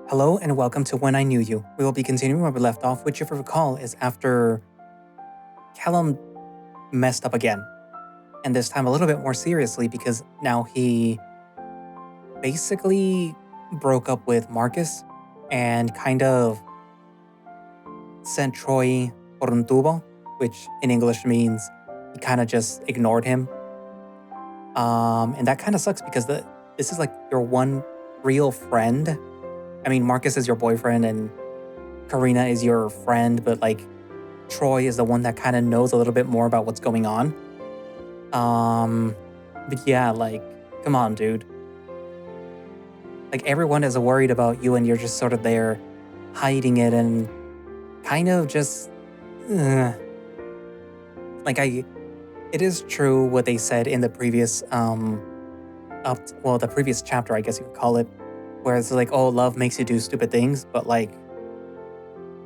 Hello and welcome to When I Knew You. We will be continuing where we left off, which if you recall is after Callum messed up again. And this time a little bit more seriously because now he basically broke up with Marcus and kind of sent Troy por un tubo, which in English means he kind of just ignored him. And that kind of sucks because this is like your one real friend. I mean, Marcus is your boyfriend and Karina is your friend, but like Troy is the one that kind of knows a little bit more about what's going on. But yeah, like, come on, dude. Like everyone is worried about you and you're just sort of there hiding it and kind of just it is true what they said in the previous the previous chapter, I guess you could call it, where it's like, oh, love makes you do stupid things, but like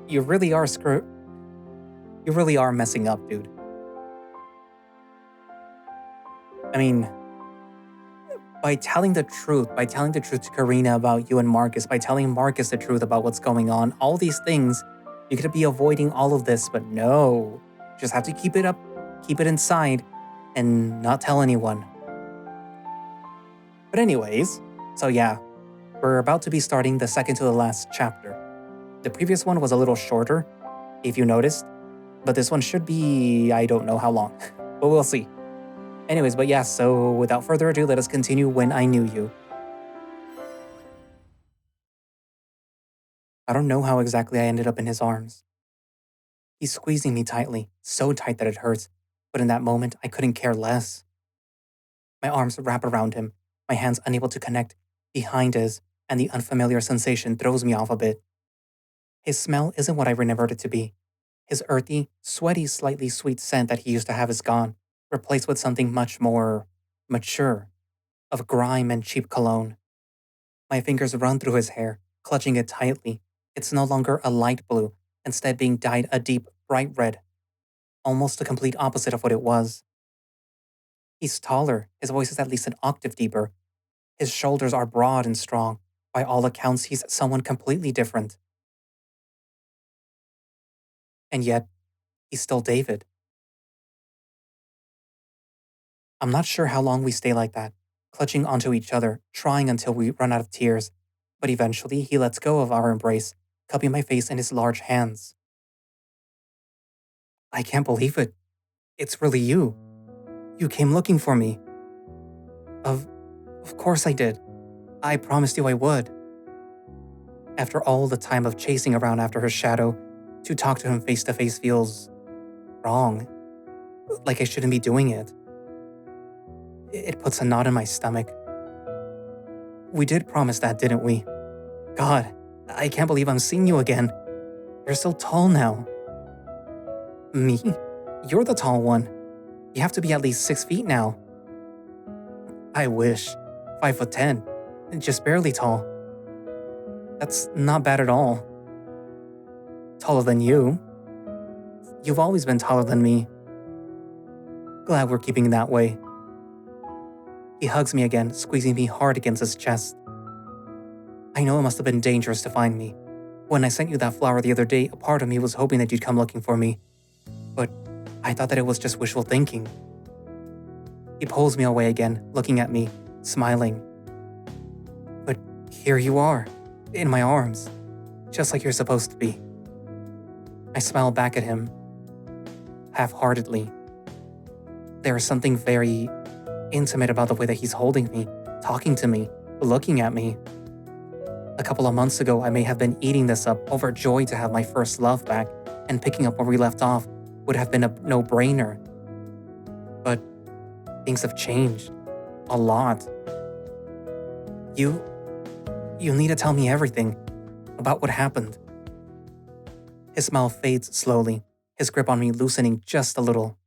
you really are messing up, dude. I mean, by telling the truth to Karina about you and Marcus, by telling Marcus the truth about what's going on, all these things, you could be avoiding all of this, but no. Just have to keep it up, keep it inside, and not tell anyone. But anyways, so yeah, we're about to be starting the second to the last chapter. The previous one was a little shorter, if you noticed, but this one should be, I don't know how long, but we'll see. Anyways, but yeah, so without further ado, let us continue When I Knew You. I don't know how exactly I ended up in his arms. He's squeezing me tightly, so tight that it hurts, but in that moment, I couldn't care less. My arms wrap around him, my hands unable to connect behind his, and the unfamiliar sensation throws me off a bit. His smell isn't what I remembered it to be. His earthy, sweaty, slightly sweet scent that he used to have is gone, replaced with something much more mature, of grime and cheap cologne. My fingers run through his hair, clutching it tightly. It's no longer a light blue, instead being dyed a deep, bright red, almost the complete opposite of what it was. He's taller, his voice is at least an octave deeper. His shoulders are broad and strong. By all accounts, he's someone completely different. And yet, he's still David. I'm not sure how long we stay like that, clutching onto each other, trying until we run out of tears. But eventually, he lets go of our embrace, cupping my face in his large hands. I can't believe it. It's really you. You came looking for me. Of course I did. I promised you I would. After all the time of chasing around after her shadow, to talk to him face to face feels wrong. Like I shouldn't be doing it. It puts a knot in my stomach. We did promise that, didn't we? God, I can't believe I'm seeing you again. You're so tall now. Me? You're the tall one. You have to be at least 6 feet now. I wish. 5'10", just barely tall. That's not bad at all. Taller than you. You've always been taller than me. Glad we're keeping it that way. He hugs me again, squeezing me hard against his chest. I know it must have been dangerous to find me. When I sent you that flower the other day, a part of me was hoping that you'd come looking for me. But I thought that it was just wishful thinking. He pulls me away again, looking at me, smiling. But here you are, in my arms, just like you're supposed to be. I smile back at him, half-heartedly. There is something very intimate about the way that he's holding me, talking to me, looking at me. A couple of months ago, I may have been eating this up, overjoyed to have my first love back, and picking up where we left off would have been a no-brainer. But things have changed. A lot. You need to tell me everything about what happened. His smile fades slowly, his grip on me loosening just a little.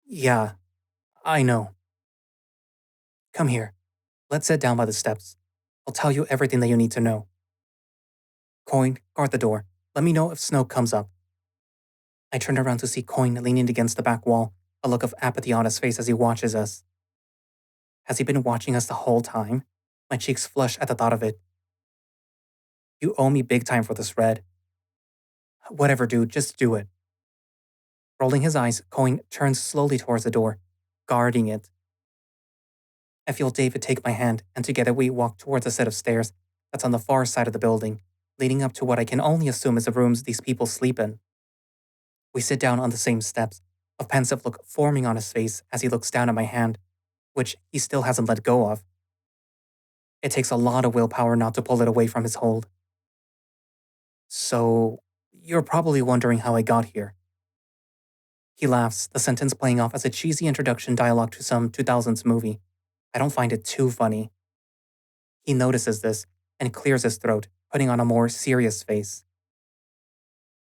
Yeah, I know. Come here. Let's sit down by the steps. I'll tell you everything that you need to know. Coin, guard the door. Let me know if Snow comes up. I turn around to see Coin leaning against the back wall, a look of apathy on his face as he watches us. Has he been watching us the whole time? My cheeks flush at the thought of it. You owe me big time for this, Red. Whatever, dude, just do it. Rolling his eyes, Coin turns slowly towards the door, guarding it. I feel David take my hand, and together we walk towards a set of stairs that's on the far side of the building, leading up to what I can only assume is the rooms these people sleep in. We sit down on the same steps, a pensive look forming on his face as he looks down at my hand, which he still hasn't let go of. It takes a lot of willpower not to pull it away from his hold. So, you're probably wondering how I got here. He laughs, the sentence playing off as a cheesy introduction dialogue to some 2000s movie. I don't find it too funny. He notices this and clears his throat, putting on a more serious face.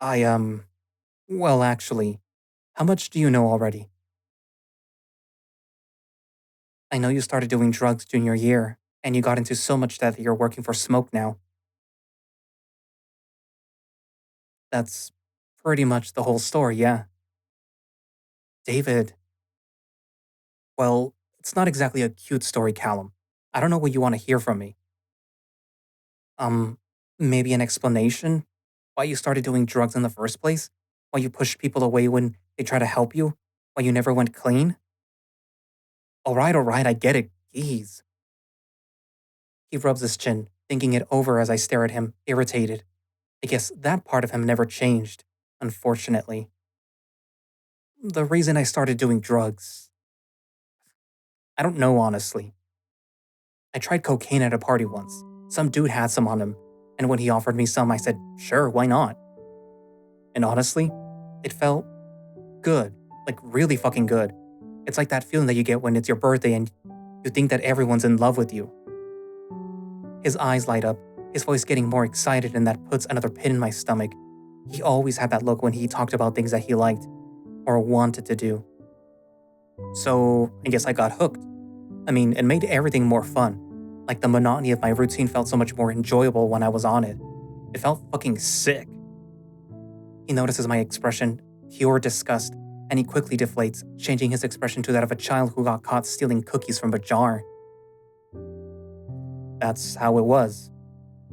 Well, actually, how much do you know already? I know you started doing drugs junior year, and you got into so much that you're working for Smoke now. That's pretty much the whole story, yeah. David. Well, it's not exactly a cute story, Callum. I don't know what you want to hear from me. Um, Maybe an explanation? Why you started doing drugs in the first place? Why you pushed people away when they try to help you? Why you never went clean? All right, I get it. Geez. He rubs his chin, thinking it over as I stare at him, irritated. I guess that part of him never changed, unfortunately. The reason I started doing drugs, I don't know, honestly. I tried cocaine at a party once. Some dude had some on him, and when he offered me some, I said, sure, why not? And honestly, it felt good, like really fucking good. It's like that feeling that you get when it's your birthday and you think that everyone's in love with you. His eyes light up, his voice getting more excited, and that puts another pit in my stomach. He always had that look when he talked about things that he liked or wanted to do. So I guess I got hooked. I mean, it made everything more fun. Like the monotony of my routine felt so much more enjoyable when I was on it. It felt fucking sick. He notices my expression, pure disgust, and he quickly deflates, changing his expression to that of a child who got caught stealing cookies from a jar. That's how it was.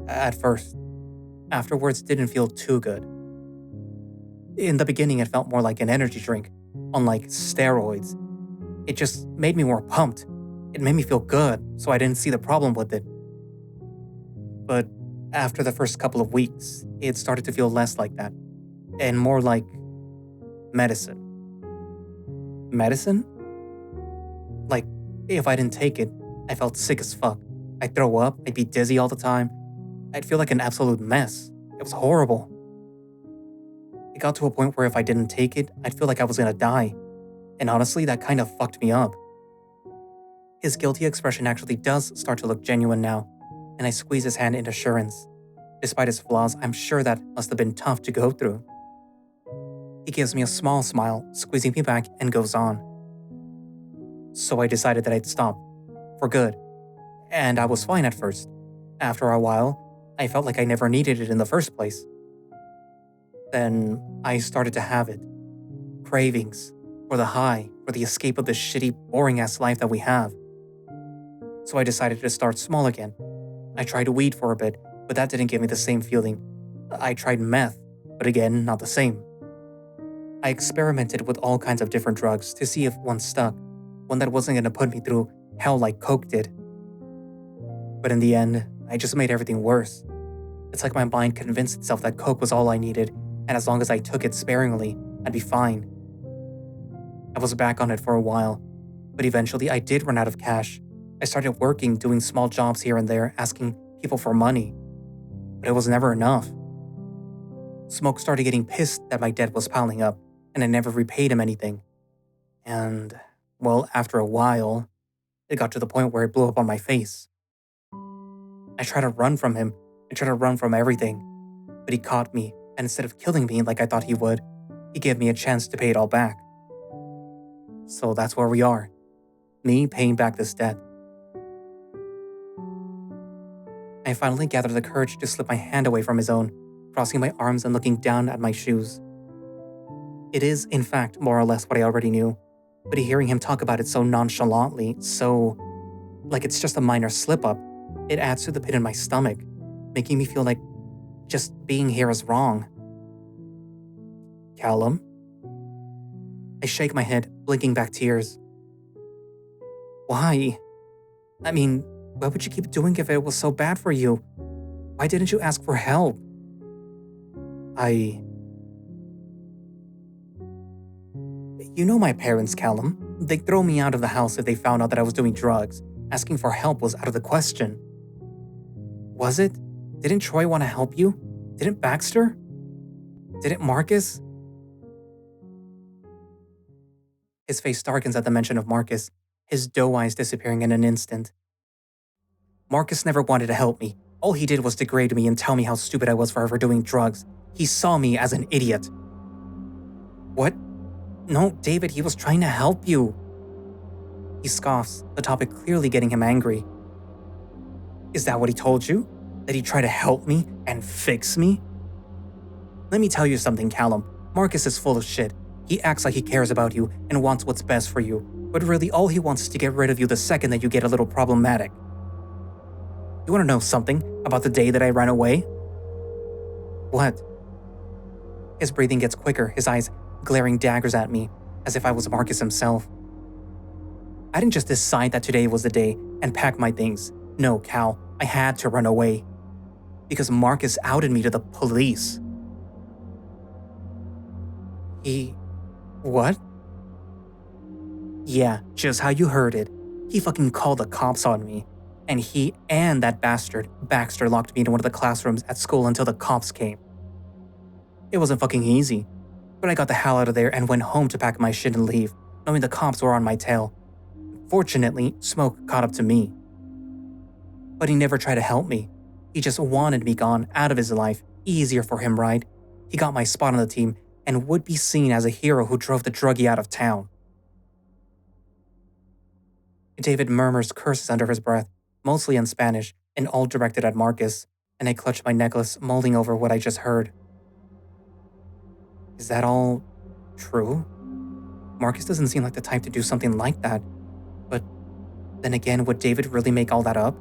At first. Afterwards, didn't feel too good. In the beginning, it felt more like an energy drink, unlike steroids. It just made me more pumped. It made me feel good, so I didn't see the problem with it. But after the first couple of weeks, it started to feel less like that, and more like medicine. Medicine? Like, if I didn't take it, I felt sick as fuck. I'd throw up, I'd be dizzy all the time. I'd feel like an absolute mess. It was horrible. It got to a point where if I didn't take it, I'd feel like I was gonna die. And honestly, that kind of fucked me up. His guilty expression actually does start to look genuine now, and I squeeze his hand in assurance. Despite his flaws, I'm sure that must have been tough to go through. He gives me a small smile, squeezing me back, and goes on. So I decided that I'd stop. For good. And I was fine at first. After a while, I felt like I never needed it in the first place. Then I started to have it. Cravings. For the high. For the escape of this shitty, boring-ass life that we have. So I decided to start small again. I tried weed for a bit, but that didn't give me the same feeling. I tried meth, but again, not the same. I experimented with all kinds of different drugs to see if one stuck, one that wasn't going to put me through hell like coke did. But in the end, I just made everything worse. It's like my mind convinced itself that coke was all I needed, and as long as I took it sparingly, I'd be fine. I was back on it for a while, but eventually I did run out of cash. I started working, doing small jobs here and there, asking people for money. But it was never enough. Smoke started getting pissed that my debt was piling up, and I never repaid him anything. And, well, after a while, it got to the point where it blew up on my face. I tried to run from him, I tried to run from everything, but he caught me, and instead of killing me like I thought he would, he gave me a chance to pay it all back. So that's where we are. Me paying back this debt. I finally gathered the courage to slip my hand away from his own, crossing my arms and looking down at my shoes. It is, in fact, more or less what I already knew, but hearing him talk about it so nonchalantly, so like it's just a minor slip-up, it adds to the pit in my stomach, making me feel like Just being here is wrong. Callum? I shake my head, blinking back tears. Why? I mean, why would you keep doing it if it was so bad for you? Why didn't you ask for help? You know my parents, Callum. They'd throw me out of the house if they found out that I was doing drugs. Asking for help was out of the question. Was it? Didn't Troy want to help you? Didn't Baxter? Didn't Marcus? His face darkens at the mention of Marcus, his doe eyes disappearing in an instant. Marcus never wanted to help me. All he did was degrade me and tell me how stupid I was for ever doing drugs. He saw me as an idiot. What? No, David, he was trying to help you. He scoffs, the topic clearly getting him angry. Is that what he told you? That he'd try to help me and fix me? Let me tell you something, Callum. Marcus is full of shit. He acts like he cares about you and wants what's best for you, but really all he wants is to get rid of you the second that you get a little problematic. You want to know something about the day that I ran away? What? His breathing gets quicker, his eyes glaring daggers at me, as if I was Marcus himself. I didn't just decide that today was the day and pack my things. No, Cal, I had to run away. Because Marcus outed me to the police. What? Yeah, just how you heard it. He fucking called the cops on me. And he and that bastard, Baxter, locked me into one of the classrooms at school until the cops came. It wasn't fucking easy, but I got the hell out of there and went home to pack my shit and leave, knowing the cops were on my tail. Fortunately, Smoke caught up to me. But he never tried to help me. He just wanted me gone, out of his life. Easier for him, right? He got my spot on the team and would be seen as a hero who drove the druggie out of town. David murmurs curses under his breath, mostly in Spanish, and all directed at Marcus, and I clutch my necklace, mulling over what I just heard. Is that all true? Marcus doesn't seem like the type to do something like that. But then again, would David really make all that up?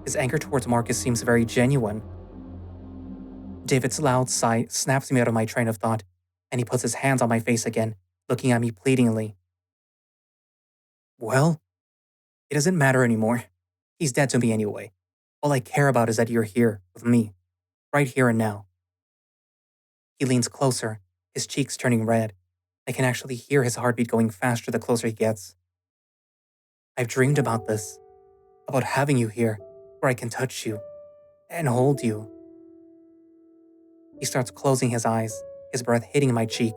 His anger towards Marcus seems very genuine. David's loud sigh snaps me out of my train of thought, and he puts his hands on my face again, looking at me pleadingly. Well, it doesn't matter anymore. He's dead to me anyway. All I care about is that you're here, with me. Right here and now. He leans closer, his cheeks turning red. I can actually hear his heartbeat going faster the closer he gets. I've dreamed about this. About having you here, where I can touch you, and hold you. He starts closing his eyes, his breath hitting my cheek.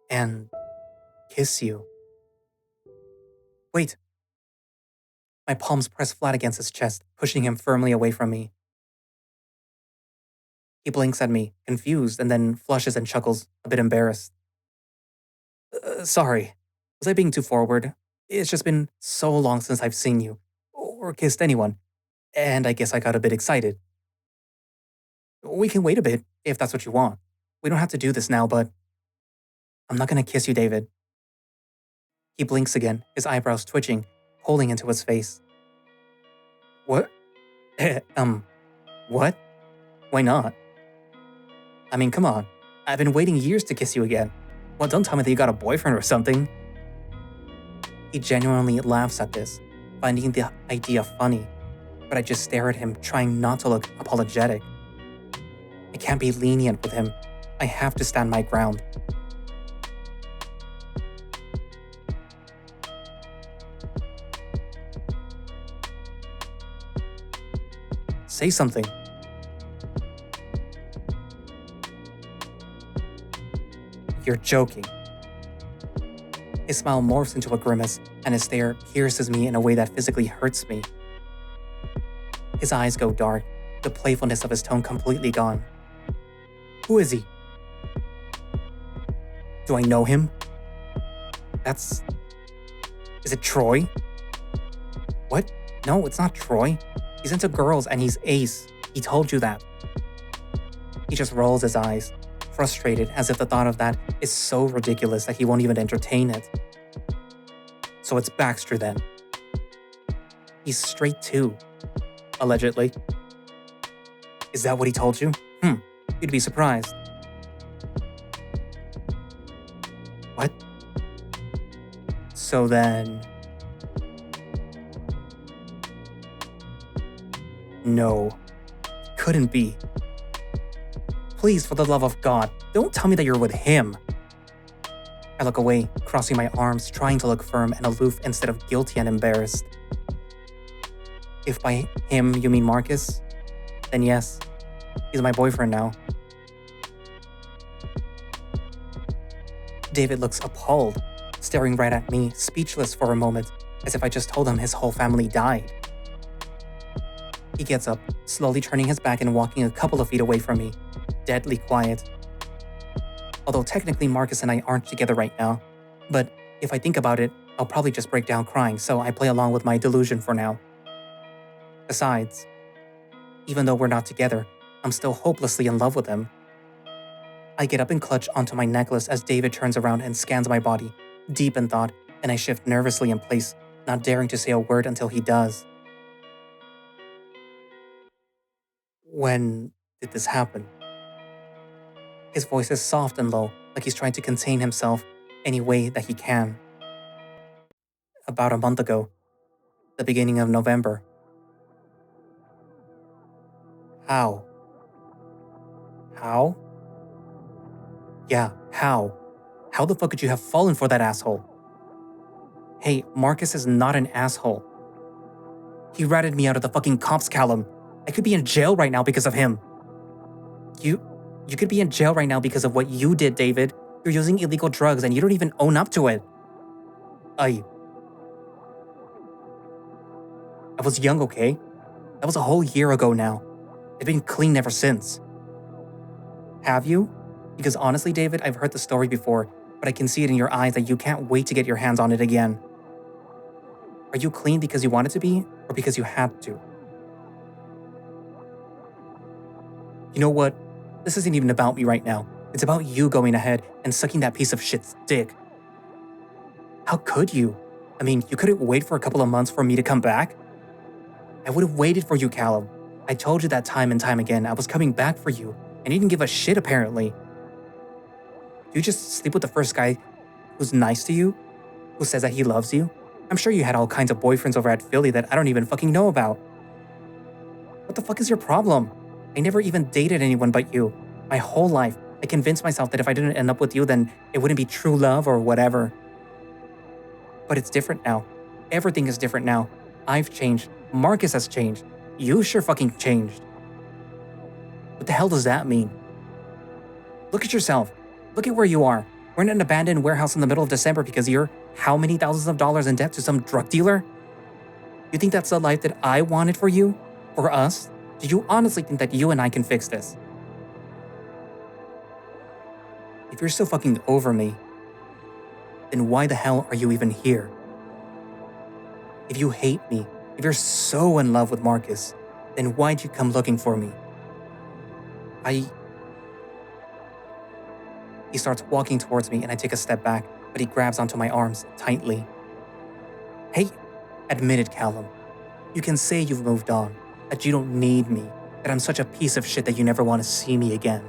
And kiss you. Wait. My palms press flat against his chest, pushing him firmly away from me. He blinks at me, confused, and then flushes and chuckles, a bit embarrassed. Sorry, was I being too forward? It's just been so long since I've seen you, or kissed anyone, and I guess I got a bit excited. We can wait a bit, if that's what you want. We don't have to do this now, but I'm not gonna kiss you, David. He blinks again, his eyebrows twitching, pulling into his face. What? What? Why not? I mean, come on. I've been waiting years to kiss you again. Well, don't tell me that you got a boyfriend or something. He genuinely laughs at this, finding the idea funny, but I just stare at him, trying not to look apologetic. I can't be lenient with him. I have to stand my ground. Say something. You're joking. His smile morphs into a grimace, and his stare pierces me in a way that physically hurts me. His eyes go dark, the playfulness of his tone completely gone. Who is he? Do I know him? Is it Troy? What? No, it's not Troy. He's into girls and he's ace. He told you that. He just rolls his eyes, frustrated as if the thought of that is so ridiculous that he won't even entertain it. So it's Baxter then. He's straight too, allegedly. Is that what he told you? You'd be surprised. What? So then... No. Couldn't be. Please, for the love of God, don't tell me that you're with him. I look away, crossing my arms, trying to look firm and aloof instead of guilty and embarrassed. If by him you mean Marcus, then yes, he's my boyfriend now. David looks appalled, staring right at me, speechless for a moment, as if I just told him his whole family died. He gets up, slowly turning his back and walking a couple of feet away from me, deadly quiet. Although technically Marcus and I aren't together right now, but if I think about it, I'll probably just break down crying, so I play along with my delusion for now. Besides, even though we're not together, I'm still hopelessly in love with him. I get up and clutch onto my necklace as David turns around and scans my body, deep in thought, and I shift nervously in place, not daring to say a word until he does. When did this happen? His voice is soft and low, like he's trying to contain himself any way that he can. About a month ago, the beginning of November. How? How? Yeah, how? How the fuck could you have fallen for that asshole? Hey, Marcus is not an asshole. He ratted me out of the fucking cops, Callum. I could be in jail right now because of him. You could be in jail right now because of what you did, David. You're using illegal drugs and you don't even own up to it. I was young, okay? That was a whole year ago now. I've been clean ever since. Have you? Because honestly, David, I've heard the story before, but I can see it in your eyes that you can't wait to get your hands on it again. Are you clean because you wanted to be, or because you had to? You know what? This isn't even about me right now. It's about you going ahead and sucking that piece of shit's dick. How could you? I mean, you couldn't wait for a couple of months for me to come back? I would have waited for you, Callum. I told you that time and time again I was coming back for you, and you didn't give a shit apparently. You just sleep with the first guy who's nice to you, who says that he loves you. I'm sure you had all kinds of boyfriends over at Philly that I don't even fucking know about. What the fuck is your problem? I never even dated anyone but you. My whole life, I convinced myself that if I didn't end up with you, then it wouldn't be true love or whatever. But it's different now. Everything is different now. I've changed. Marcus has changed. You sure fucking changed. What the hell does that mean? Look at yourself. Look at where you are. We're in an abandoned warehouse in the middle of December because you're how many thousands of dollars in debt to some drug dealer? You think that's the life that I wanted for you? For us? Do you honestly think that you and I can fix this? If you're so fucking over me, then why the hell are you even here? If you hate me, if you're so in love with Marcus, then why'd you come looking for me? He starts walking towards me and I take a step back, but he grabs onto my arms tightly. Hey, admit it, Callum. You can say you've moved on, that you don't need me, that I'm such a piece of shit that you never want to see me again.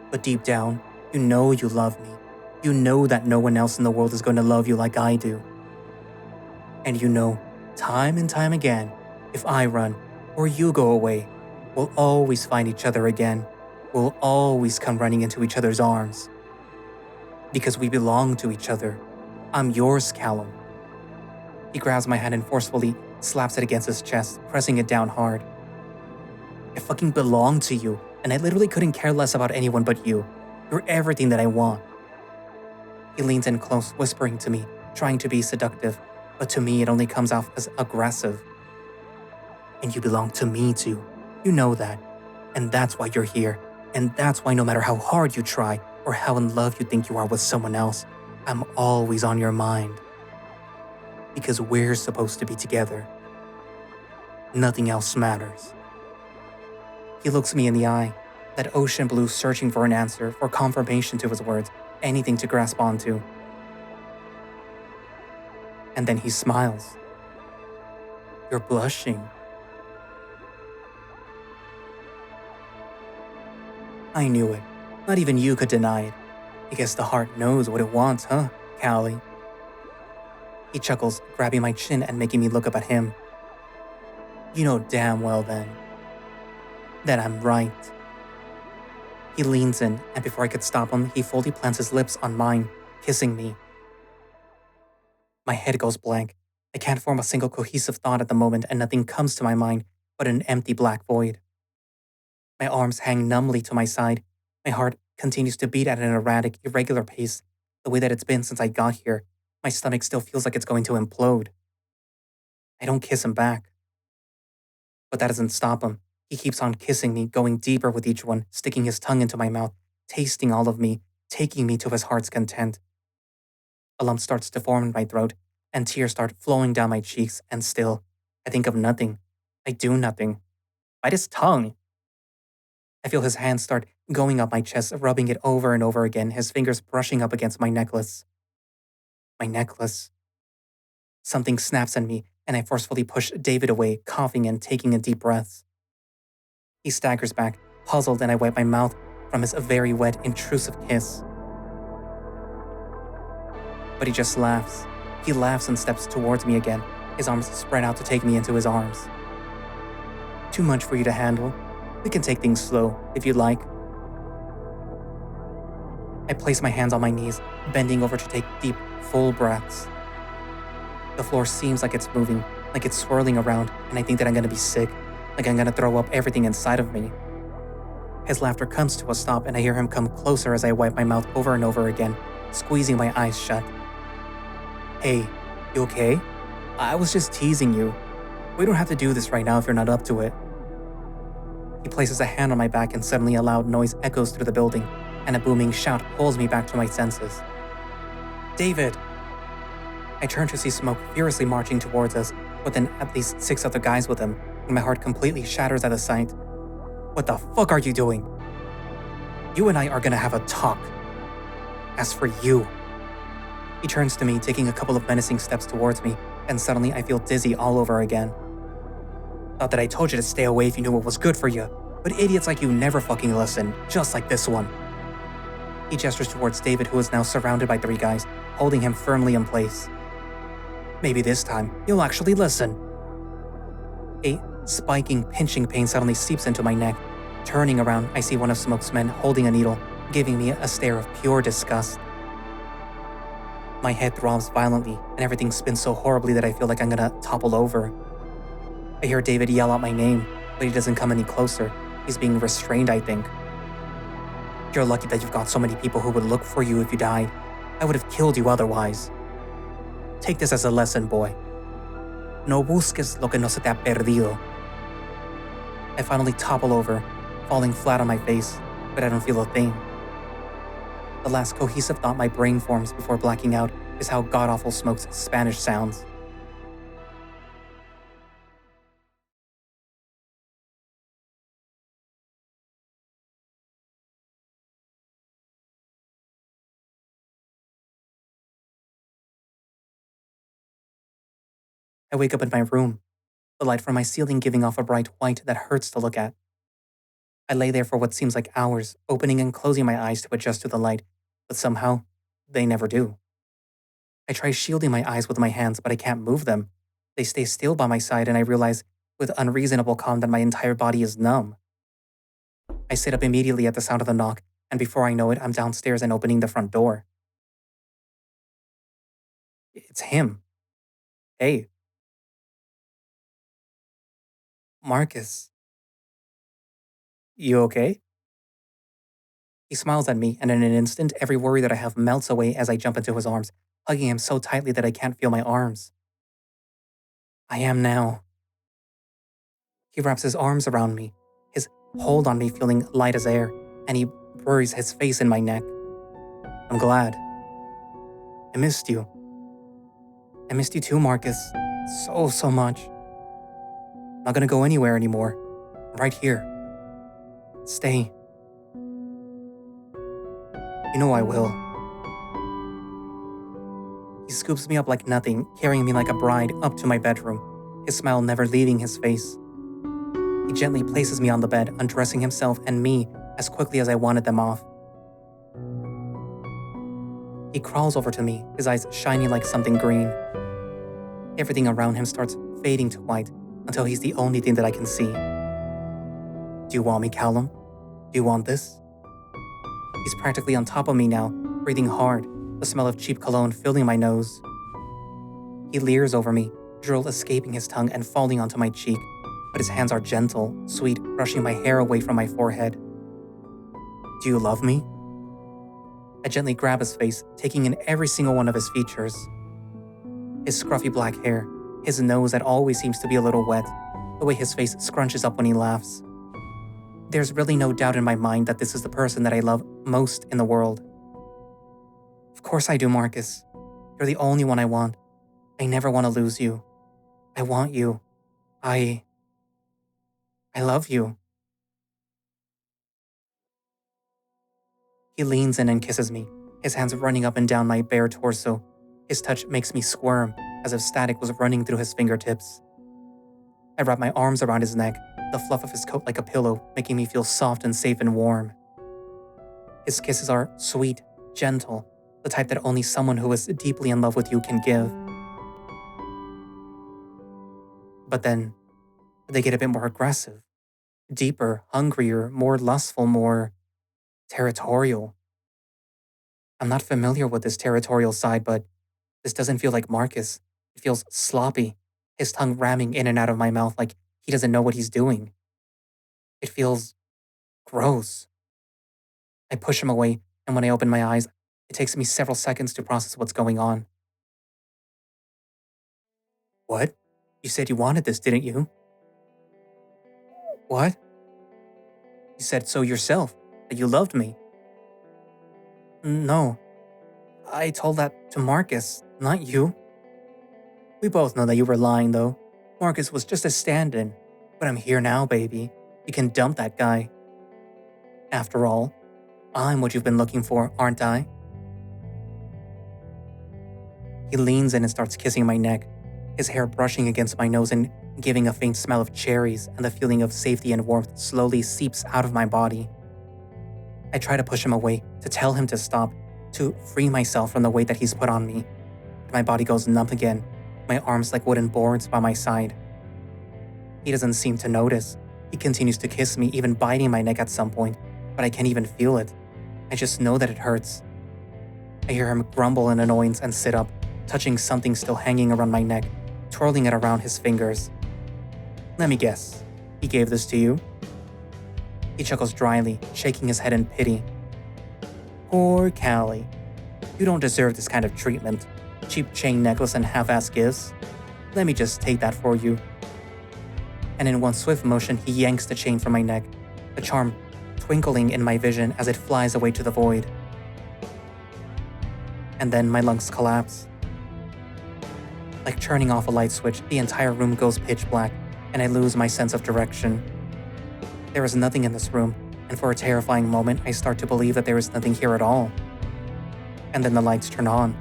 But deep down, you know you love me. You know that no one else in the world is going to love you like I do. And you know, time and time again, if I run or you go away, we'll always find each other again. We'll always come running into each other's arms. Because we belong to each other. I'm yours, Callum. He grabs my hand and forcefully slaps it against his chest, pressing it down hard. I fucking belong to you, and I literally couldn't care less about anyone but you. You're everything that I want. He leans in close, whispering to me, trying to be seductive, but to me it only comes off as aggressive. And you belong to me too. You know that. And that's why you're here. And that's why no matter how hard you try, or how in love you think you are with someone else, I'm always on your mind. Because we're supposed to be together. Nothing else matters. He looks me in the eye, that ocean blue searching for an answer, for confirmation to his words, anything to grasp onto. And then he smiles. You're blushing. I knew it. Not even you could deny it. I guess the heart knows what it wants, huh, Callie? He chuckles, grabbing my chin and making me look up at him. You know damn well then that I'm right. He leans in, and before I could stop him, he fully plants his lips on mine, kissing me. My head goes blank. I can't form a single cohesive thought at the moment, and nothing comes to my mind but an empty black void. My arms hang numbly to my side. My heart continues to beat at an erratic, irregular pace, the way that it's been since I got here. My stomach still feels like it's going to implode. I don't kiss him back. But that doesn't stop him. He keeps on kissing me, going deeper with each one, sticking his tongue into my mouth, tasting all of me, taking me to his heart's content. A lump starts to form in my throat, and tears start flowing down my cheeks, and still, I think of nothing. I do nothing. Bite his tongue. I feel his hands start going up my chest, rubbing it over and over again, his fingers brushing up against my necklace. My necklace. Something snaps at me, and I forcefully push David away, coughing and taking a deep breath. He staggers back, puzzled, and I wipe my mouth from his very wet, intrusive kiss. But he just laughs. He laughs and steps towards me again, his arms spread out to take me into his arms. Too much for you to handle. We can take things slow, if you'd like. I place my hands on my knees, bending over to take deep, full breaths. The floor seems like it's moving, like it's swirling around, and I think that I'm gonna be sick, like I'm gonna throw up everything inside of me. His laughter comes to a stop, and I hear him come closer as I wipe my mouth over and over again, squeezing my eyes shut. Hey, you okay? I was just teasing you. We don't have to do this right now if you're not up to it. He places a hand on my back, and suddenly a loud noise echoes through the building, and a booming shout pulls me back to my senses. David! I turn to see smoke furiously marching towards us, with then at least 6 other guys with him, and my heart completely shatters at the sight. What the fuck are you doing? You and I are gonna have a talk. As for you... He turns to me, taking a couple of menacing steps towards me, and suddenly I feel dizzy all over again. Thought that I told you to stay away if you knew what was good for you, but idiots like you never fucking listen, just like this one. He gestures towards David, who is now surrounded by 3 guys, holding him firmly in place. Maybe this time, you'll actually listen. A spiking, pinching pain suddenly seeps into my neck. Turning around, I see one of Smoke's men holding a needle, giving me a stare of pure disgust. My head throbs violently, and everything spins so horribly that I feel like I'm gonna topple over. I hear David yell out my name, but he doesn't come any closer. He's being restrained, I think. You're lucky that you've got so many people who would look for you if you died. I would have killed you otherwise. Take this as a lesson, boy. No busques lo que no se te ha perdido. I finally topple over, falling flat on my face, but I don't feel a thing. The last cohesive thought my brain forms before blacking out is how god-awful Smoke's Spanish sounds. I wake up in my room, the light from my ceiling giving off a bright white that hurts to look at. I lay there for what seems like hours, opening and closing my eyes to adjust to the light, but somehow, they never do. I try shielding my eyes with my hands, but I can't move them. They stay still by my side, and I realize with unreasonable calm that my entire body is numb. I sit up immediately at the sound of the knock, and before I know it, I'm downstairs and opening the front door. It's him. Hey. Marcus. You okay? He smiles at me, and in an instant, every worry that I have melts away as I jump into his arms, hugging him so tightly that I can't feel my arms. I am now. He wraps his arms around me, his hold on me feeling light as air, and he buries his face in my neck. I'm glad. I missed you. I missed you too, Marcus. So much. I'm not gonna go anywhere anymore. I'm right here. Stay. You know I will. He scoops me up like nothing, carrying me like a bride up to my bedroom, his smile never leaving his face. He gently places me on the bed, undressing himself and me as quickly as I wanted them off. He crawls over to me, his eyes shining like something green. Everything around him starts fading to white until he's the only thing that I can see. Do you want me, Callum? Do you want this? He's practically on top of me now, breathing hard, the smell of cheap cologne filling my nose. He leers over me, drool escaping his tongue and falling onto my cheek, but his hands are gentle, sweet, brushing my hair away from my forehead. Do you love me? I gently grab his face, taking in every single one of his features. His scruffy black hair, his nose that always seems to be a little wet, the way his face scrunches up when he laughs. There's really no doubt in my mind that this is the person that I love most in the world. Of course I do, Marcus. You're the only one I want. I never want to lose you. I want you. I love you. He leans in and kisses me, his hands running up and down my bare torso. His touch makes me squirm, as if static was running through his fingertips. I wrap my arms around his neck, the fluff of his coat like a pillow, making me feel soft and safe and warm. His kisses are sweet, gentle, the type that only someone who is deeply in love with you can give. But then, they get a bit more aggressive, deeper, hungrier, more lustful, more territorial. I'm not familiar with this territorial side, but this doesn't feel like Marcus. It feels sloppy, his tongue ramming in and out of my mouth like he doesn't know what he's doing. It feels gross. I push him away, and when I open my eyes, it takes me several seconds to process what's going on. What? You said you wanted this, didn't you? What? You said so yourself, that you loved me. No. I told that to Marcus, not you. We both know that you were lying, though. Marcus was just a stand-in. But I'm here now, baby. You can dump that guy. After all, I'm what you've been looking for, aren't I? He leans in and starts kissing my neck, his hair brushing against my nose and giving a faint smell of cherries, and the feeling of safety and warmth slowly seeps out of my body. I try to push him away, to tell him to stop, to free myself from the weight that he's put on me. But my body goes numb again, my arms like wooden boards by my side. He doesn't seem to notice. He continues to kiss me, even biting my neck at some point, but I can't even feel it. I just know that it hurts. I hear him grumble in annoyance and sit up, touching something still hanging around my neck, twirling it around his fingers. Let me guess, he gave this to you? He chuckles dryly, shaking his head in pity. Poor Callie. You don't deserve this kind of treatment. Cheap chain necklace and half-ass gifts. Let me just take that for you. And in one swift motion, he yanks the chain from my neck, the charm twinkling in my vision as it flies away to the void. And then my lungs collapse. Like turning off a light switch, the entire room goes pitch black, and I lose my sense of direction. There is nothing in this room, and for a terrifying moment, I start to believe that there is nothing here at all. And then the lights turn on.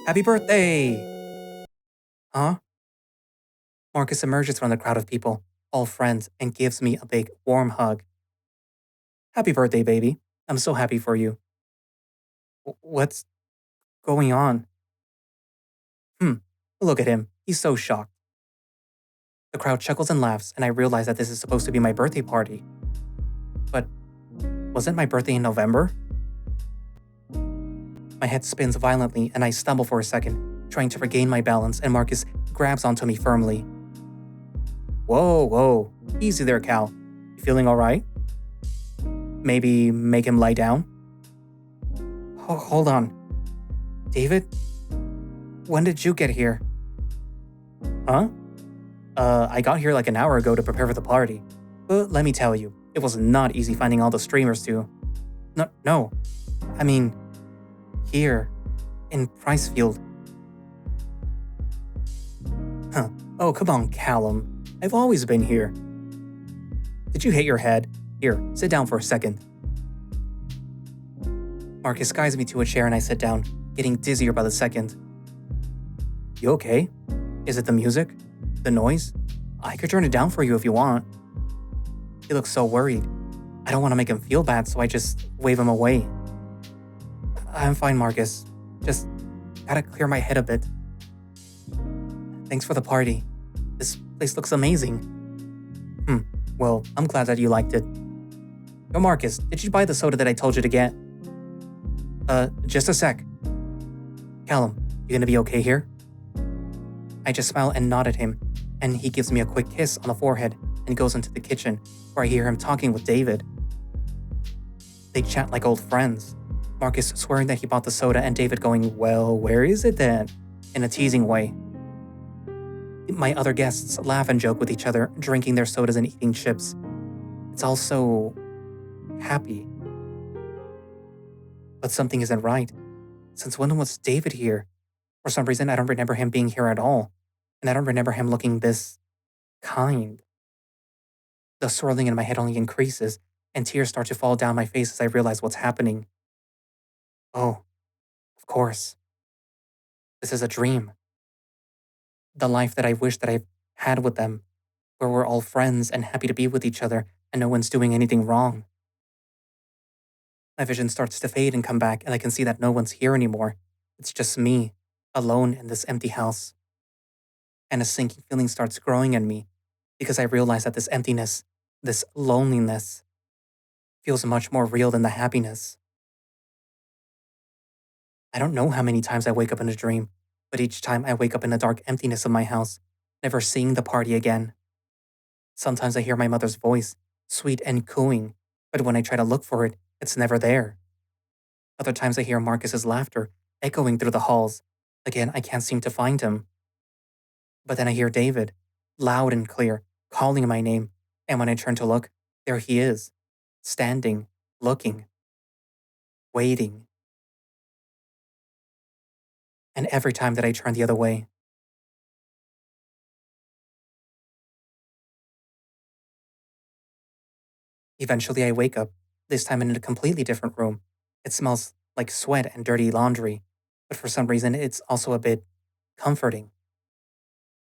Happy birthday! Huh? Marcus emerges from the crowd of people, all friends, and gives me a big, warm hug. Happy birthday, baby. I'm so happy for you. What's going on? Look at him. He's so shocked. The crowd chuckles and laughs, and I realize that this is supposed to be my birthday party. But wasn't my birthday in November? My head spins violently, and I stumble for a second, trying to regain my balance, and Marcus grabs onto me firmly. Whoa. Easy there, Cal. You feeling all right? Maybe make him lie down? Hold on. David? When did you get here? Huh? I got here like an hour ago to prepare for the party. But let me tell you, it was not easy finding all the streamers too. No. I mean, here, in Pricefield. Huh. Oh, come on, Callum. I've always been here. Did you hit your head? Here, sit down for a second. Marcus guides me to a chair and I sit down, getting dizzier by the second. You okay? Is it the music? The noise? I could turn it down for you if you want. He looks so worried. I don't want to make him feel bad, so I just wave him away. I'm fine, Marcus. Just gotta clear my head a bit. Thanks for the party. This place looks amazing. Well, I'm glad that you liked it. Yo, Marcus, did you buy the soda that I told you to get? Just a sec. Callum, you gonna be okay here? I just smile and nod at him, and he gives me a quick kiss on the forehead and goes into the kitchen, where I hear him talking with David. They chat like old friends, Marcus swearing that he bought the soda and David going, "Well, where is it then?" in a teasing way. My other guests laugh and joke with each other, drinking their sodas and eating chips. It's all so happy. But something isn't right. Since when was David here? For some reason, I don't remember him being here at all, and I don't remember him looking this kind. The swirling in my head only increases, and tears start to fall down my face as I realize what's happening. Oh, of course. This is a dream. The life that I wish that I had with them, where we're all friends and happy to be with each other and no one's doing anything wrong. My vision starts to fade and come back, and I can see that no one's here anymore. It's just me, alone in this empty house. And a sinking feeling starts growing in me because I realize that this emptiness, this loneliness, feels much more real than the happiness. I don't know how many times I wake up in a dream, but each time I wake up in the dark emptiness of my house, never seeing the party again. Sometimes I hear my mother's voice, sweet and cooing, but when I try to look for it, it's never there. Other times I hear Marcus's laughter echoing through the halls. Again, I can't seem to find him. But then I hear David, loud and clear, calling my name, and when I turn to look, there he is, standing, looking, waiting. And every time that I turn the other way, eventually I wake up, this time in a completely different room. It smells like sweat and dirty laundry, but for some reason it's also a bit comforting.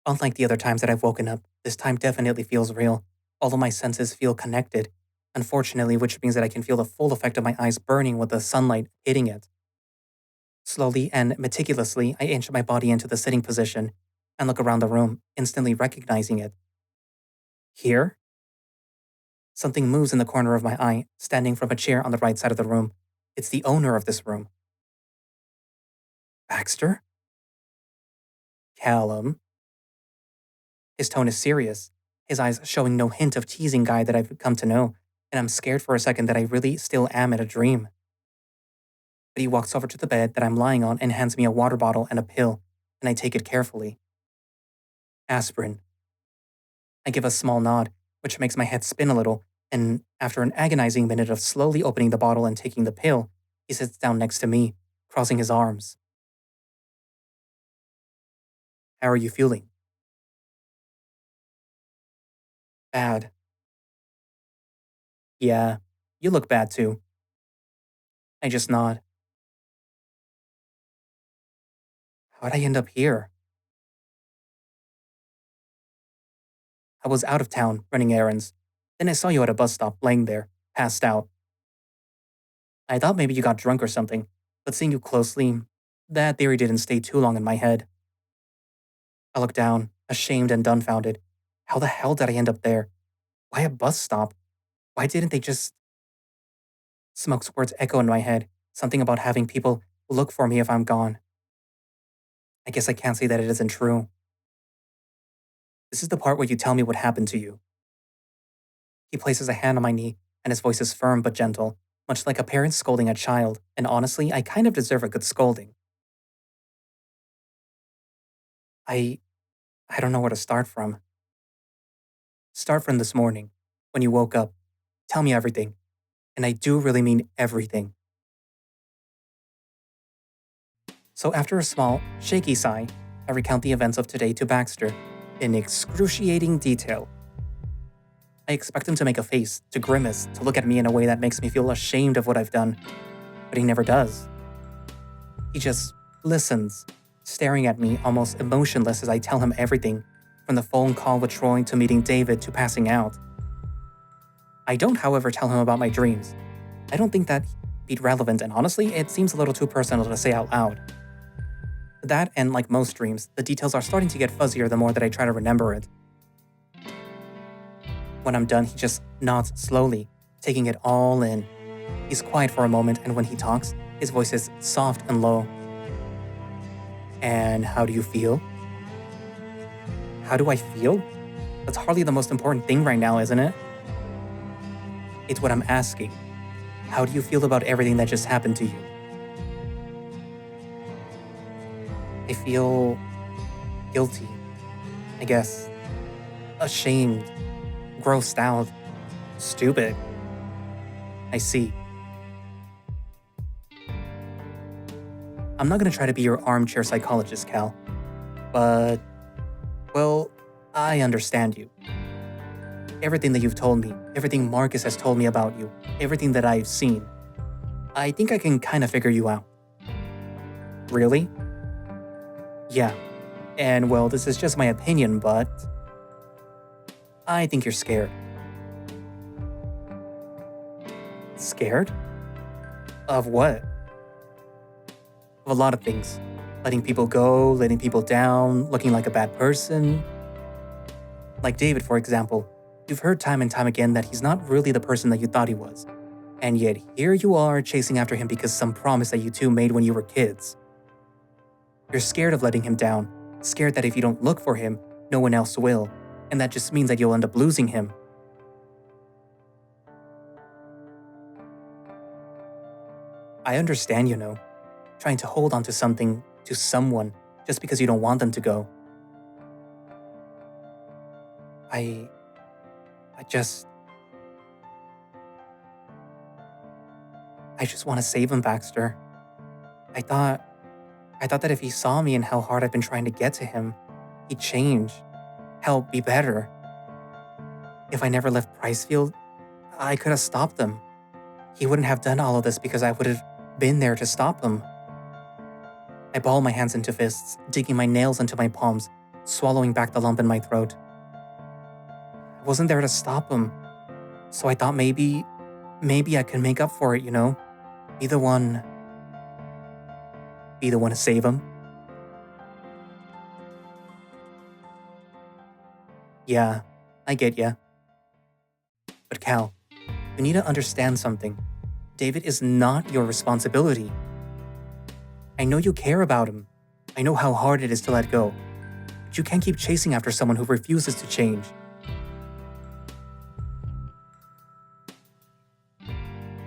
Unlike the other times that I've woken up, this time definitely feels real. All of my senses feel connected, unfortunately, which means that I can feel the full effect of my eyes burning with the sunlight hitting it. Slowly and meticulously, I inch my body into the sitting position and look around the room, instantly recognizing it. Here? Something moves in the corner of my eye, standing from a chair on the right side of the room. It's the owner of this room. Baxter? Callum? His tone is serious, his eyes showing no hint of teasing guy that I've come to know, and I'm scared for a second that I really still am in a dream. But he walks over to the bed that I'm lying on and hands me a water bottle and a pill, and I take it carefully. Aspirin. I give a small nod, which makes my head spin a little, and after an agonizing minute of slowly opening the bottle and taking the pill, he sits down next to me, crossing his arms. How are you feeling? Bad. Yeah, you look bad too. I just nod. How'd I end up here? I was out of town, running errands. Then I saw you at a bus stop, laying there, passed out. I thought maybe you got drunk or something, but seeing you closely, that theory didn't stay too long in my head. I looked down, ashamed and dumbfounded. How the hell did I end up there? Why a bus stop? Why didn't they just... Smoke's words echo in my head, something about having people look for me if I'm gone. I guess I can't say that it isn't true. This is the part where you tell me what happened to you. He places a hand on my knee, and his voice is firm but gentle, much like a parent scolding a child, and honestly, I kind of deserve a good scolding. I don't know where to start from. Start from this morning, when you woke up. Tell me everything. And I do really mean everything. So after a small, shaky sigh, I recount the events of today to Baxter in excruciating detail. I expect him to make a face, to grimace, to look at me in a way that makes me feel ashamed of what I've done. But he never does. He just listens, staring at me almost emotionless as I tell him everything, from the phone call with Troy to meeting David to passing out. I don't, however, tell him about my dreams. I don't think that'd be relevant, and honestly, it seems a little too personal to say out loud. That, and like most dreams, the details are starting to get fuzzier the more that I try to remember it. When I'm done, he just nods slowly, taking it all in. He's quiet for a moment, and when he talks, his voice is soft and low. And how do you feel? How do I feel? That's hardly the most important thing right now, isn't it? It's what I'm asking. How do you feel about everything that just happened to you? I feel guilty, I guess. Ashamed, grossed out, stupid. I see. I'm not gonna try to be your armchair psychologist, Cal. But, well, I understand you. Everything that you've told me, everything Marcus has told me about you, everything that I've seen, I think I can kind of figure you out. Really? Yeah. And well, this is just my opinion, but I think you're scared. Scared? Of what? Of a lot of things. Letting people go, letting people down, looking like a bad person. Like David, for example. You've heard time and time again that he's not really the person that you thought he was. And yet, here you are chasing after him because some promise that you two made when you were kids. You're scared of letting him down, scared that if you don't look for him, no one else will, and that just means that you'll end up losing him. I understand, trying to hold on to something, to someone, just because you don't want them to go. I just want to save him, Baxter. I thought that if he saw me and how hard I've been trying to get to him, he'd change, help be better. If I never left Pricefield, I could have stopped them. He wouldn't have done all of this because I would have been there to stop him. I ball my hands into fists, digging my nails into my palms, swallowing back the lump in my throat. I wasn't there to stop him, so I thought maybe I could make up for it, Be the one to save him. Yeah, I get ya. But Cal, you need to understand something. David is not your responsibility. I know you care about him. I know how hard it is to let go. But you can't keep chasing after someone who refuses to change.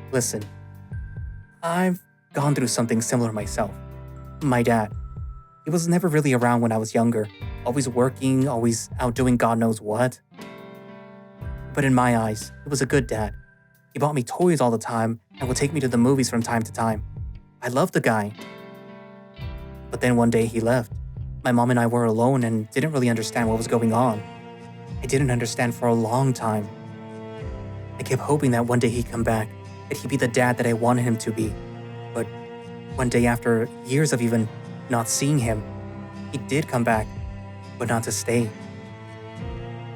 Listen, I've gone through something similar myself. My dad. He was never really around when I was younger. Always working, always out doing God knows what. But in my eyes, he was a good dad. He bought me toys all the time and would take me to the movies from time to time. I loved the guy. But then one day he left. My mom and I were alone and didn't really understand what was going on. I didn't understand for a long time. I kept hoping that one day he'd come back, that he'd be the dad that I wanted him to be. But one day, after years of even not seeing him, he did come back, but not to stay.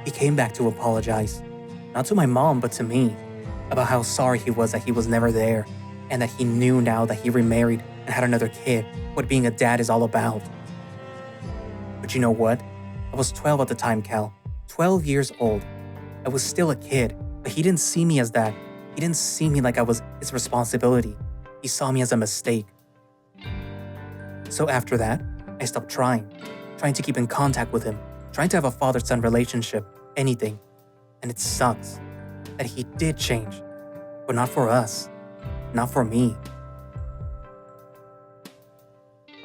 He came back to apologize, not to my mom, but to me, about how sorry he was that he was never there, and that he knew now that he remarried and had another kid, what being a dad is all about. But you know what? I was 12 at the time, Cal. 12 years old. I was still a kid, but he didn't see me as that. He didn't see me like I was his responsibility. He saw me as a mistake. So after that, I stopped trying to keep in contact with him, trying to have a father-son relationship, anything. And it sucks that he did change, but not for us, not for me.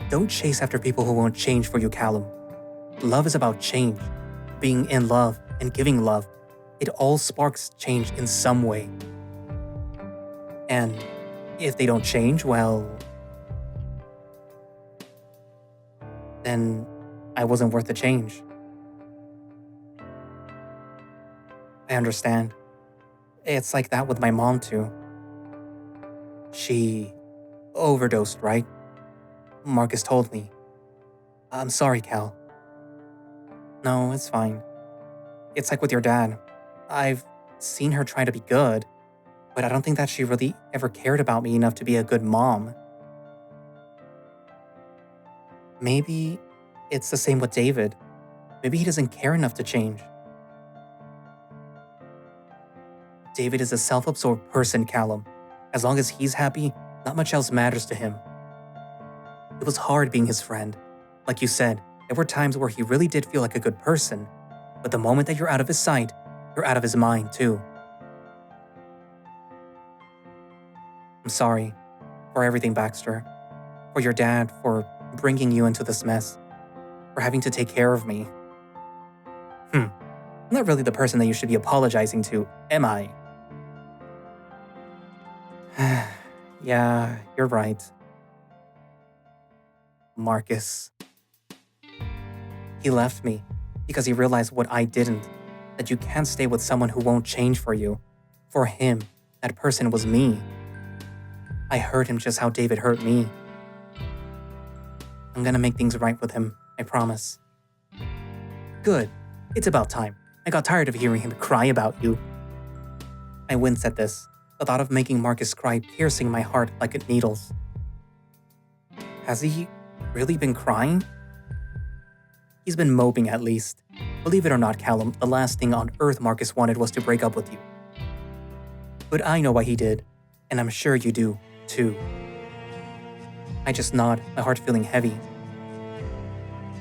Don't chase after people who won't change for you, Callum. Love is about change, being in love and giving love. It all sparks change in some way. And if they don't change, well, then I wasn't worth the change. I understand. It's like that with my mom too. She overdosed, right? Marcus told me. I'm sorry, Cal. No, it's fine. It's like with your dad. I've seen her try to be good, but I don't think that she really ever cared about me enough to be a good mom. Maybe it's the same with David. Maybe he doesn't care enough to change. David is a self-absorbed person, Callum. As long as he's happy, not much else matters to him. It was hard being his friend. Like you said, there were times where he really did feel like a good person, but the moment that you're out of his sight, you're out of his mind too. I'm sorry for everything, Baxter. For your dad, for bringing you into this mess, for having to take care of me. I'm not really the person that you should be apologizing to, am I? Yeah, you're right. Marcus. He left me because he realized what I didn't, that you can't stay with someone who won't change for you. For him, that person was me. I hurt him just how David hurt me. I'm gonna make things right with him, I promise. Good. It's about time. I got tired of hearing him cry about you. I winced at this, the thought of making Marcus cry piercing my heart like needles. Has he really been crying? He's been moping at least. Believe it or not, Callum, the last thing on earth Marcus wanted was to break up with you. But I know why he did, and I'm sure you do, too. I just nod, my heart feeling heavy.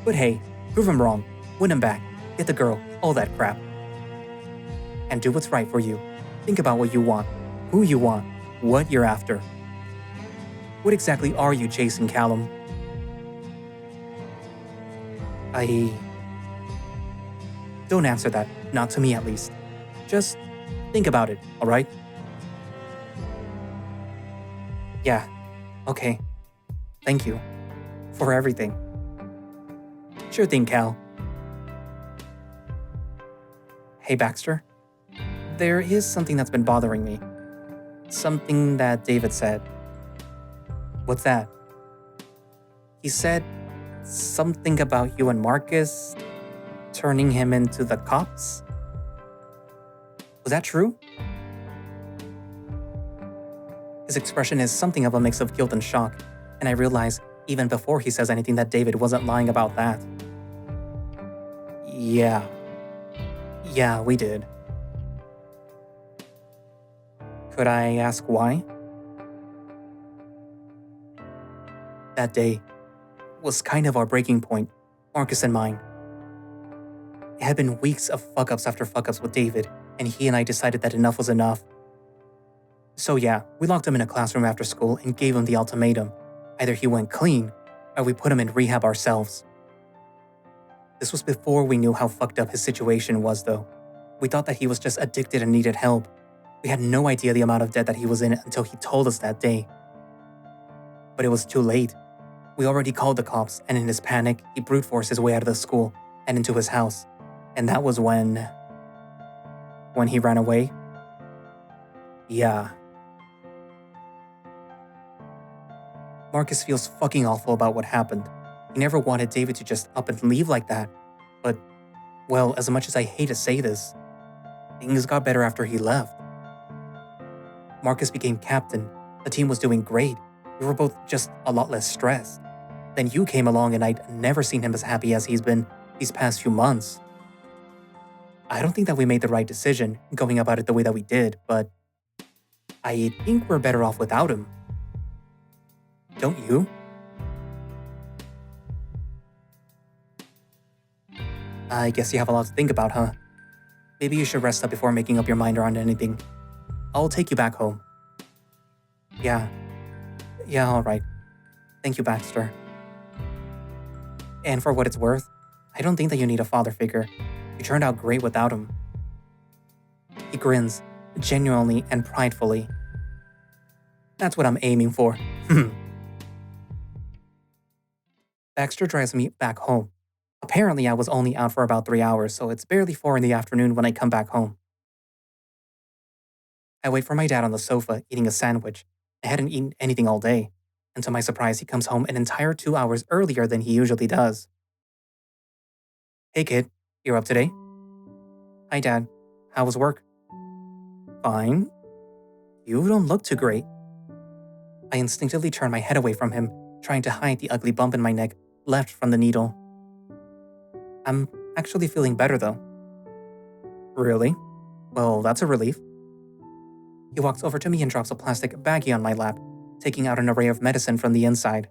But hey, prove him wrong, win him back, get the girl, all that crap. And do what's right for you. Think about what you want, who you want, what you're after. What exactly are you chasing, Callum? Don't answer that, not to me at least. Just think about it, alright? Yeah, okay. Thank you. For everything. Sure thing, Cal. Hey, Baxter. There is something that's been bothering me. Something that David said. What's that? He said something about you and Marcus turning him into the cops? Was that true? His expression is something of a mix of guilt and shock, and I realize even before he says anything that David wasn't lying about that. Yeah, we did. Could I ask why? That day was kind of our breaking point, Marcus and mine. It had been weeks of fuck-ups after fuck-ups with David, and he and I decided that enough was enough. So yeah, we locked him in a classroom after school and gave him the ultimatum. Either he went clean, or we put him in rehab ourselves. This was before we knew how fucked up his situation was, though. We thought that he was just addicted and needed help. We had no idea the amount of debt that he was in until he told us that day. But it was too late. We already called the cops, and in his panic, he brute forced his way out of the school and into his house. And that was when he ran away? Yeah. Marcus feels fucking awful about what happened. He never wanted David to just up and leave like that. But, well, as much as I hate to say this, things got better after he left. Marcus became captain. The team was doing great. We were both just a lot less stressed. Then you came along and I'd never seen him as happy as he's been these past few months. I don't think that we made the right decision going about it the way that we did, but I think we're better off without him. Don't you? I guess you have a lot to think about, huh? Maybe you should rest up before making up your mind around anything. I'll take you back home. Yeah, alright. Thank you, Baxter. And for what it's worth, I don't think that you need a father figure. You turned out great without him. He grins, genuinely and pridefully. That's what I'm aiming for. Baxter drives me back home. Apparently, I was only out for about 3 hours, so it's barely 4 in the afternoon when I come back home. I wait for my dad on the sofa, eating a sandwich. I hadn't eaten anything all day, and to my surprise, he comes home an entire 2 hours earlier than he usually does. Hey kid, you're up today? Hi dad, how was work? fine. You don't look too great. I instinctively turned my head away from him, trying to hide the ugly bump in my neck left from the needle. I'm actually feeling better though. Really? Well, that's a relief. He walks over to me and drops a plastic baggie on my lap, taking out an array of medicine from the inside.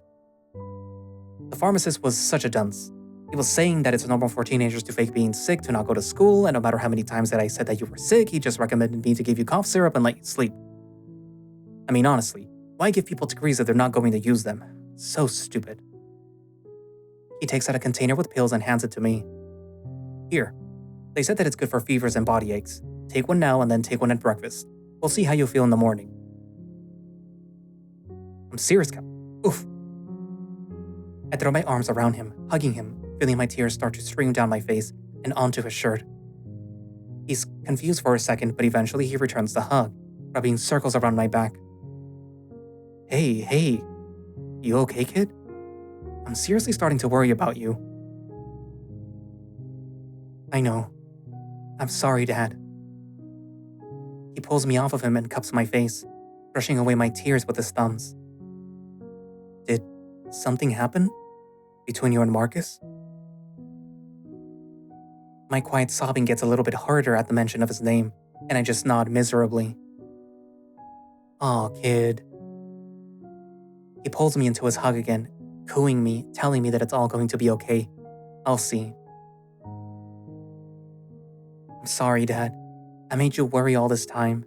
The pharmacist was such a dunce. He was saying that it's normal for teenagers to fake being sick to not go to school, and no matter how many times that I said that you were sick, he just recommended me to give you cough syrup and let you sleep. I mean, honestly, why give people degrees if they're not going to use them? So stupid. He takes out a container with pills and hands it to me. Here. They said that it's good for fevers and body aches. Take one now and then take one at breakfast. We'll see how you feel in the morning. I'm serious, Cap. Oof. I throw my arms around him, hugging him, feeling my tears start to stream down my face and onto his shirt. He's confused for a second, but eventually he returns the hug, rubbing circles around my back. Hey, you okay, kid? I'm seriously starting to worry about you. I know. I'm sorry, Dad. He pulls me off of him and cups my face, brushing away my tears with his thumbs. Did something happen between you and Marcus? My quiet sobbing gets a little bit harder at the mention of his name, and I just nod miserably. Aw, kid. He pulls me into his hug again, cooing me, telling me that it's all going to be okay. I'll see. I'm sorry, Dad. I made you worry all this time.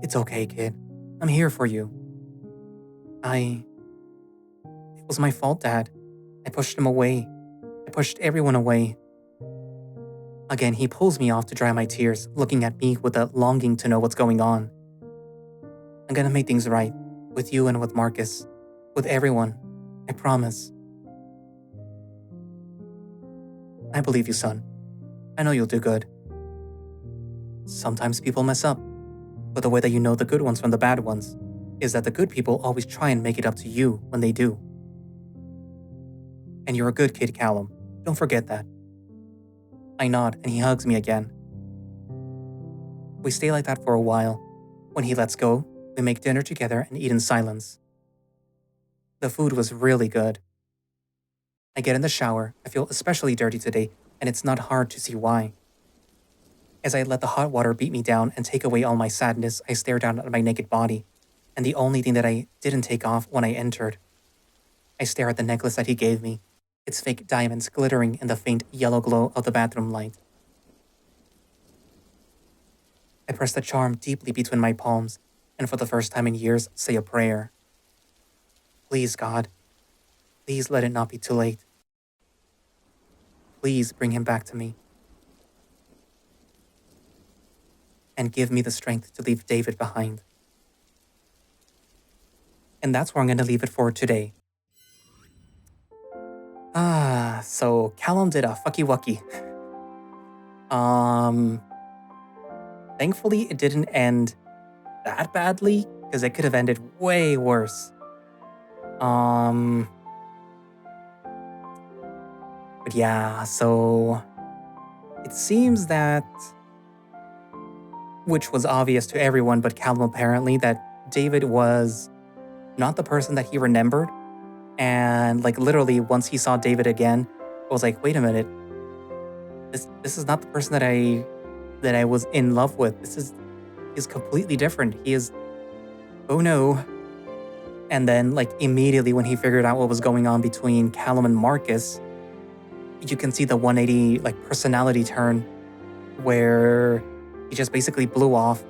It's okay, kid. I'm here for you. It was my fault, Dad. I pushed him away. I pushed everyone away. Again, he pulls me off to dry my tears, looking at me with a longing to know what's going on. I'm gonna make things right, with you and with Marcus, with everyone. I promise. I believe you, son. I know you'll do good. Sometimes people mess up, but the way that you know the good ones from the bad ones is that the good people always try and make it up to you when they do. And you're a good kid, Callum. Don't forget that. I nod and he hugs me again. We stay like that for a while. When he lets go, we make dinner together and eat in silence. The food was really good. I get in the shower. I feel especially dirty today, and it's not hard to see why. As I let the hot water beat me down and take away all my sadness, I stare down at my naked body, and the only thing that I didn't take off when I entered. I stare at the necklace that he gave me, its fake diamonds glittering in the faint yellow glow of the bathroom light. I press the charm deeply between my palms, and for the first time in years, say a prayer. Please, God, please let it not be too late. Please bring him back to me. And give me the strength to leave David behind. And that's where I'm going to leave it for today. So Callum did a fucky wucky. Thankfully it didn't end that badly, because it could have ended way worse. But yeah, so it seems that, which was obvious to everyone but Callum apparently, that David was not the person that he remembered. And like literally once he saw David again, I was like, wait a minute. This is not the person that I was in love with. He's completely different. He is, oh no. And then like immediately when he figured out what was going on between Callum and Marcus, you can see the 180 like personality turn where he just basically blew off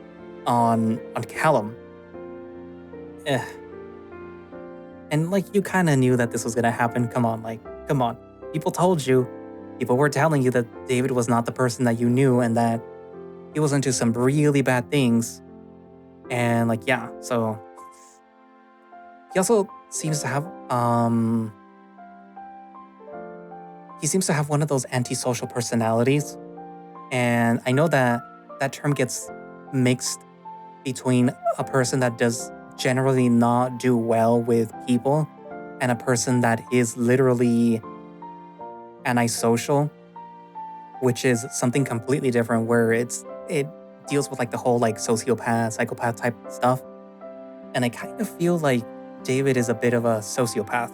on Callum. And like you kind of knew that this was gonna happen. Come on. People told you. People were telling you that David was not the person that you knew and that he was into some really bad things. And like, yeah, so he also seems to have one of those antisocial personalities. And I know that that term gets mixed between a person that does generally not do well with people and a person that is literally antisocial, which is something completely different, where it deals with like the whole like sociopath, psychopath type stuff. And I kind of feel like David is a bit of a sociopath.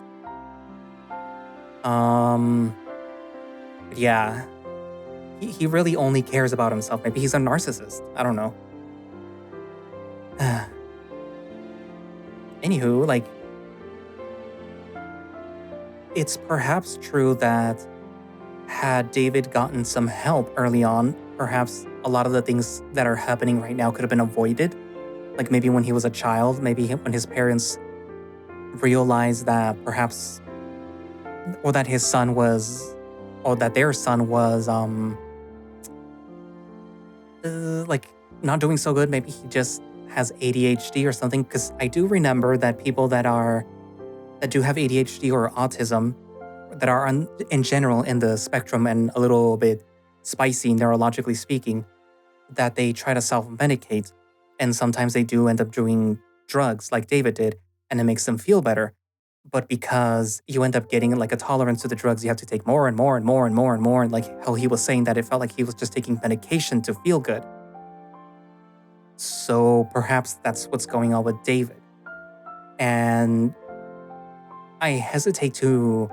But yeah, he really only cares about himself. Maybe he's a narcissist. I don't know. Anywho, like, it's perhaps true that had David gotten some help early on, perhaps a lot of the things that are happening right now could have been avoided. Like maybe when he was a child, maybe when his parents realized that perhaps, or that his son was, or that their son was, like not doing so good. Maybe he just has ADHD or something. Because I do remember that people that do have ADHD or autism, that are in general in the spectrum and a little bit spicy neurologically speaking, that they try to self-medicate, and sometimes they do end up doing drugs like David did, and it makes them feel better. But because you end up getting like a tolerance to the drugs, you have to take more and more and more and more and more. And like how he was saying that it felt like he was just taking medication to feel good. So perhaps that's what's going on with David. And I hesitate to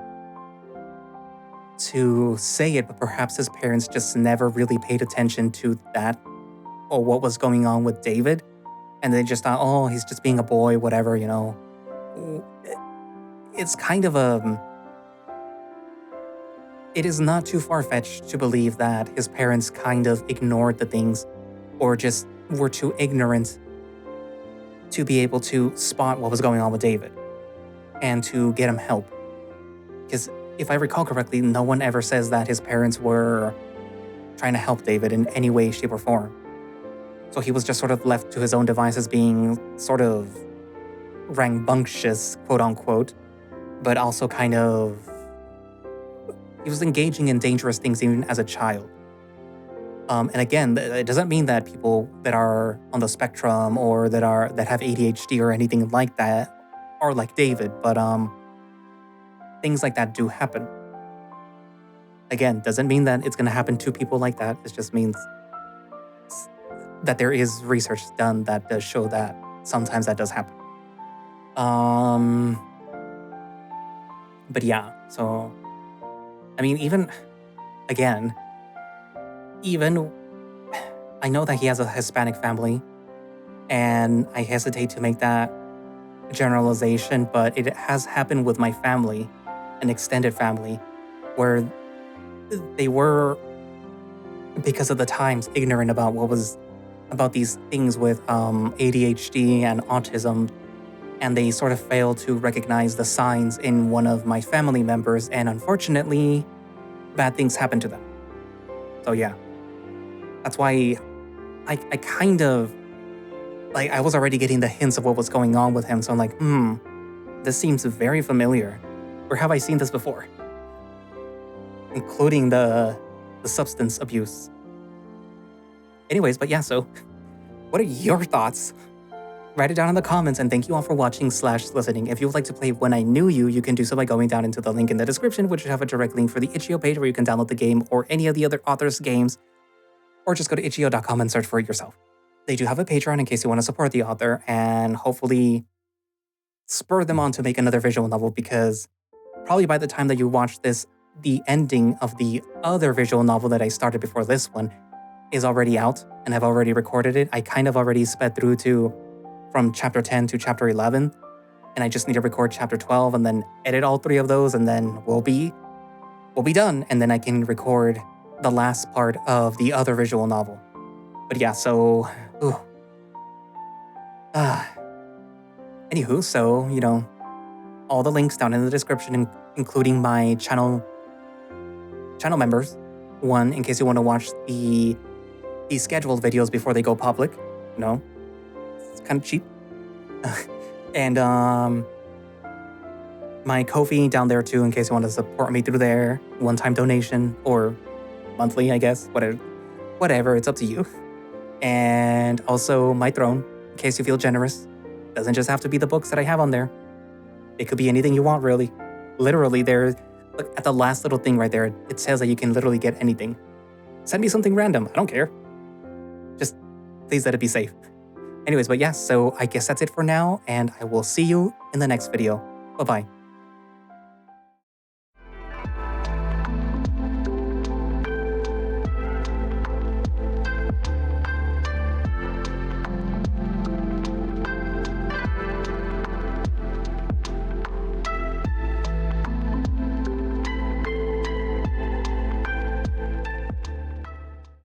say it, but perhaps his parents just never really paid attention to that or what was going on with David. And they just thought, oh, he's just being a boy, whatever, you know. It's kind of it is not too far-fetched to believe that his parents kind of ignored the things or just were too ignorant to be able to spot what was going on with David and to get him help. Because if I recall correctly, no one ever says that his parents were trying to help David in any way, shape, or form. So he was just sort of left to his own devices, being sort of rambunctious, quote unquote, but also kind of, he was engaging in dangerous things even as a child. And again, it doesn't mean that people that are on the spectrum or that have ADHD or anything like that are like David, but things like that do happen. Again, doesn't mean that it's going to happen to people like that. It just means that there is research done that does show that sometimes that does happen. But yeah, so, I mean, even I know that he has a Hispanic family, and I hesitate to make that generalization, but it has happened with my family, an extended family, where they were, because of the times, ignorant about these things with ADHD and autism, and they sort of failed to recognize the signs in one of my family members, and unfortunately, bad things happened to them. So yeah, that's why I kind of, like, I was already getting the hints of what was going on with him, so I'm like, this seems very familiar. Where have I seen this before? Including the substance abuse. Anyways, but yeah, so what are your thoughts? Write it down in the comments, and thank you all for watching/listening. If you would like to play When I Knew You, you can do so by going down into the link in the description, which will have a direct link for the itch.io page where you can download the game or any of the other authors' games, or just go to itch.io.com and search for it yourself. They do have a Patreon in case you want to support the author and hopefully spur them on to make another visual novel, because probably by the time that you watch this, the ending of the other visual novel that I started before this one is already out, and I've already recorded it. I kind of already sped through from chapter 10 to chapter 11, and I just need to record chapter 12 and then edit all three of those, and then we'll be done, and then I can record the last part of the other visual novel. But yeah, so anywho, so, you know, all the links down in the description, including my channel members. One, in case you want to watch the scheduled videos before they go public, you know, it's kind of cheap. And my Ko-fi down there too, in case you want to support me through there, one-time donation or monthly, I guess, whatever, it's up to you. And also my Throne, in case you feel generous. Doesn't just have to be the books that I have on there. It could be anything you want, really. Literally, look at the last little thing right there. It says that you can literally get anything. Send me something random. I don't care. Just please let it be safe. Anyways, but yeah, so I guess that's it for now, and I will see you in the next video. Bye-bye.